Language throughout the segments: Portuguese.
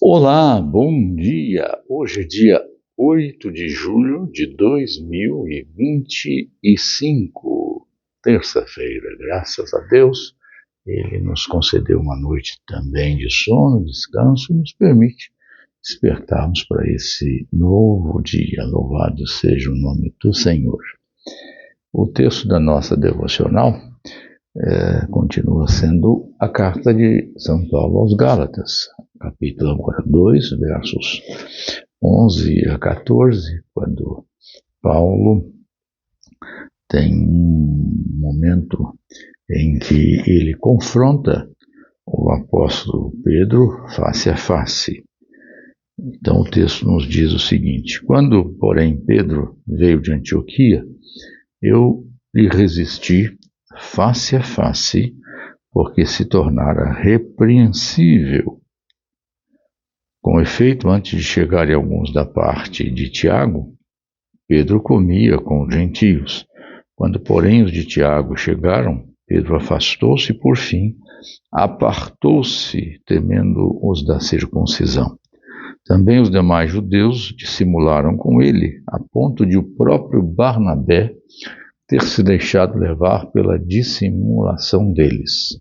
Olá, bom dia! Hoje é dia 8 de julho de 2025, terça-feira. Graças a Deus, Ele nos concedeu uma noite também de sono, descanso e nos permite despertarmos para esse novo dia. Louvado seja o nome do Senhor. O texto da nossa devocional continua sendo a carta de São Paulo aos Gálatas, capítulo agora 2, versos 11 a 14, quando Paulo tem um momento em que ele confronta o apóstolo Pedro face a face. Então o texto nos diz o seguinte: quando, porém, Pedro veio de Antioquia, eu lhe resisti face a face, porque se tornara repreensível. Com efeito, antes de chegarem alguns da parte de Tiago, Pedro comia com os gentios. Quando, porém, os de Tiago chegaram, Pedro afastou-se e, por fim, apartou-se, temendo os da circuncisão. Também os demais judeus dissimularam com ele, a ponto de o próprio Barnabé ter se deixado levar pela dissimulação deles.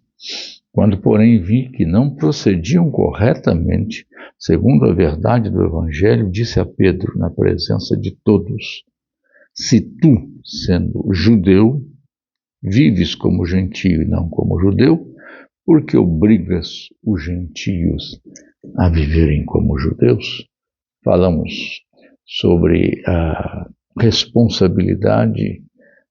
Quando, porém, vi que não procediam corretamente, segundo a verdade do Evangelho, disse a Pedro, na presença de todos: se tu, sendo judeu, vives como gentio e não como judeu, por que obrigas os gentios a viverem como judeus? Falamos sobre a responsabilidade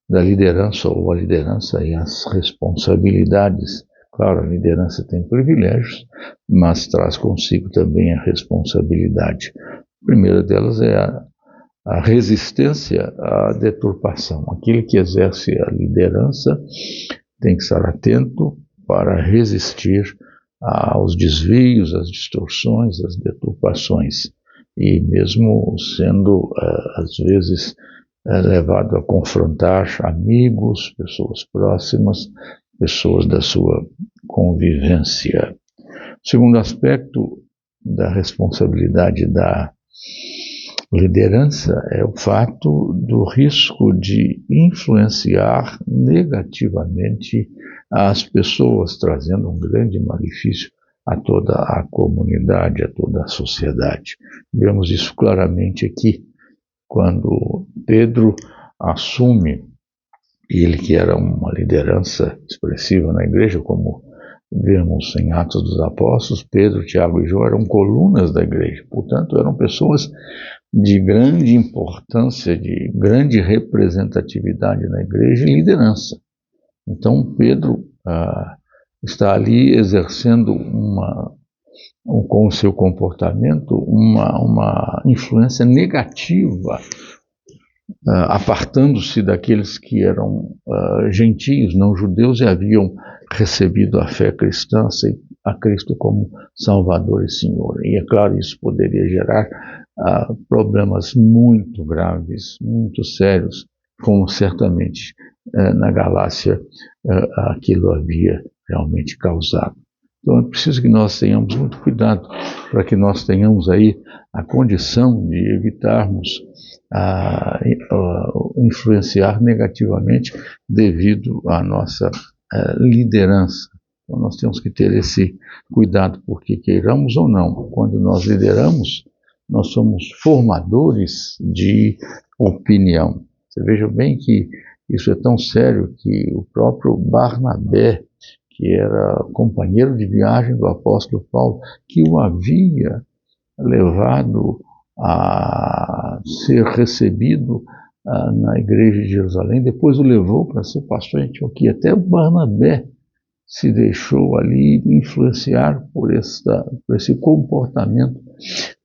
da liderança, ou a liderança e as responsabilidades. Claro, a liderança tem privilégios, mas traz consigo também a responsabilidade. A primeira delas é a resistência à deturpação. Aquele que exerce a liderança tem que estar atento para resistir aos desvios, às distorções, às deturpações. E mesmo sendo, às vezes, levado a confrontar amigos, pessoas próximas, pessoas da sua convivência. O segundo aspecto da responsabilidade da liderança é o fato do risco de influenciar negativamente as pessoas, trazendo um grande malefício a toda a comunidade, a toda a sociedade. Vemos isso claramente aqui, quando Pedro assume, ele que era uma liderança expressiva na igreja, como vemos em Atos dos Apóstolos, Pedro, Tiago e João eram colunas da igreja, portanto eram pessoas de grande importância, de grande representatividade na igreja e liderança. Então Pedro está ali exercendo com o seu comportamento uma influência negativa, apartando-se daqueles que eram gentios, não judeus, e haviam recebido a fé cristã, a Cristo como Salvador e Senhor. E é claro, isso poderia gerar problemas muito graves, muito sérios, como certamente na Galácia aquilo havia realmente causado. Então é preciso que nós tenhamos muito cuidado para que nós tenhamos aí a condição de evitarmos influenciar negativamente devido à nossa liderança. Então nós temos que ter esse cuidado, porque queiramos ou não, quando nós lideramos, nós somos formadores de opinião. Você veja bem que isso é tão sério que o próprio Barnabé, que era companheiro de viagem do apóstolo Paulo, que o havia levado a ser recebido na igreja de Jerusalém, depois o levou para ser pastor em Antioquia. Até o Barnabé se deixou ali influenciar por esse comportamento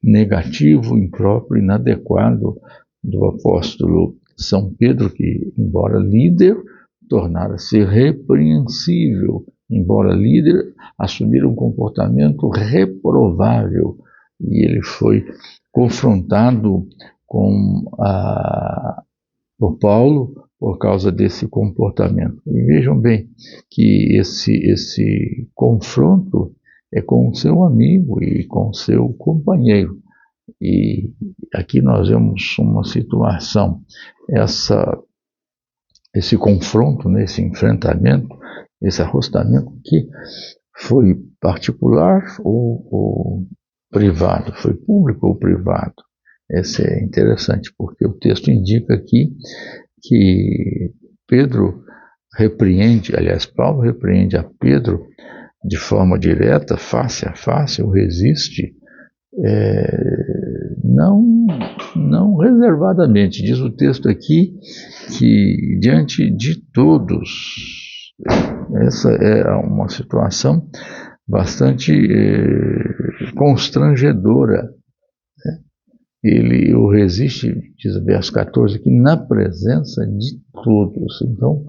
negativo, impróprio, inadequado do apóstolo São Pedro, que, embora líder, tornara-se repreensível, embora líder, assumir um comportamento reprovável, e ele foi confrontado por Paulo por causa desse comportamento. E vejam bem que esse confronto é com o seu amigo e com o seu companheiro. E aqui nós vemos uma situação, esse confronto, esse enfrentamento, esse arrostamento que foi particular ou privado, foi público ou privado. Esse é interessante, porque o texto indica aqui que Paulo repreende a Pedro de forma direta, face a face, o resiste, não reservadamente. Diz o texto aqui que diante de todos, essa é uma situação bastante constrangedora. Né? Ele o resiste, diz o verso 14, aqui, na presença de todos. Então,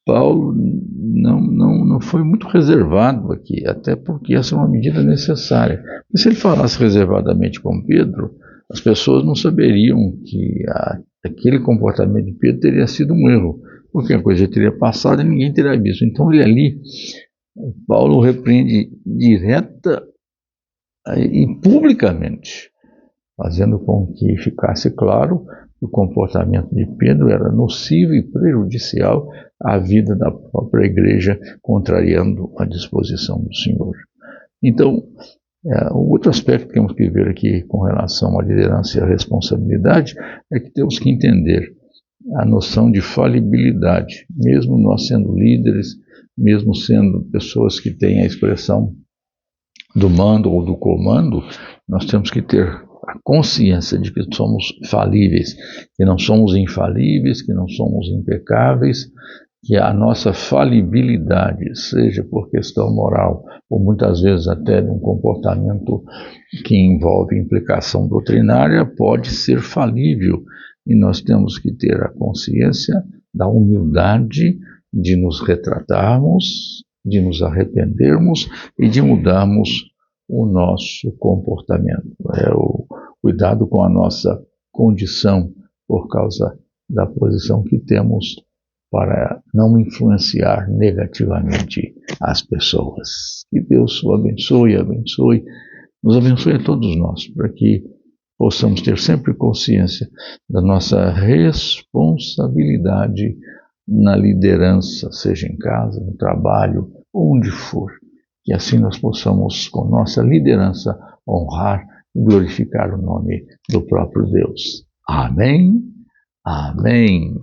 Paulo não foi muito reservado aqui, até porque essa é uma medida necessária. E se ele falasse reservadamente com Pedro, as pessoas não saberiam que aquele comportamento de Pedro teria sido um erro, porque a coisa teria passado e ninguém teria visto. Então ele ali, Paulo repreende direta e publicamente, fazendo com que ficasse claro que o comportamento de Pedro era nocivo e prejudicial à vida da própria igreja, contrariando a disposição do Senhor. Então, o outro aspecto que temos que ver aqui com relação à liderança e à responsabilidade é que temos que entender a noção de falibilidade. Mesmo nós sendo líderes, mesmo sendo pessoas que têm a expressão do mando ou do comando, nós temos que ter a consciência de que somos falíveis, que não somos infalíveis, que não somos impecáveis, que a nossa falibilidade, seja por questão moral ou muitas vezes até de um comportamento que envolve implicação doutrinária, pode ser falível. E nós temos que ter a consciência da humildade de nos retratarmos, de nos arrependermos e de mudarmos o nosso comportamento. O cuidado com a nossa condição por causa da posição que temos para não influenciar negativamente as pessoas. Que Deus o abençoe, nos abençoe a todos nós, para que possamos ter sempre consciência da nossa responsabilidade na liderança, seja em casa, no trabalho, onde for. Que assim nós possamos, com nossa liderança, honrar e glorificar o nome do próprio Deus. Amém. Amém.